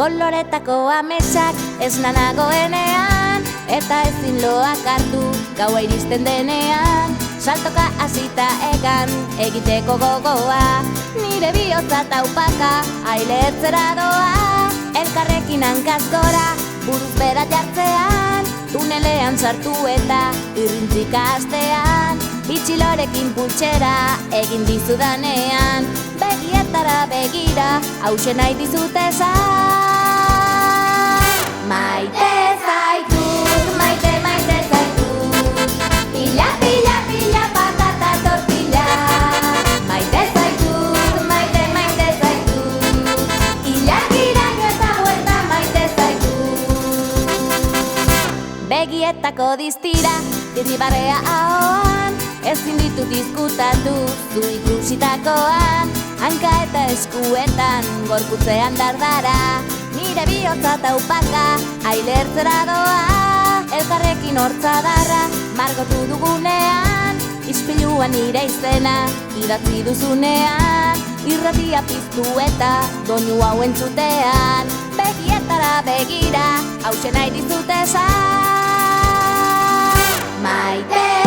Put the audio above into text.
Koloretako ametsak ez nanagoenean, eta ezin loak hartu gaua iristen denean. Saltoka hasita egan egiteko gogoa, nire bihotza taupaka ailetzera doa. Elkarrekin hankaz gora, buruz bera jartzean, tunelean sartu eta irrintzika hastean. Bitxilorekin pultsera egin dizudanean, begietara begira, hauxe nahi dizut esan. Maite zaitut, maite, maite zaitut, pila, pila, pila, patata tortilla. Maite zaitut, maite, maite zaitut, ilagiraino eta huerta maite zaitut. Begietako distira, irribarrea ahoan, ezin ditut izkutatu zu ikusitakoan. Hanka eta eskuetan, gorputzean dardara, nire bihotza taupaka ailertzera doa. Elkarrekin hortzadarra margotu dugunean, ispiluan nire izena idatzi duzunean. Irratia piztu eta doinu hau entzutean, begietara begira, hauxe nahi dizut esan. Maite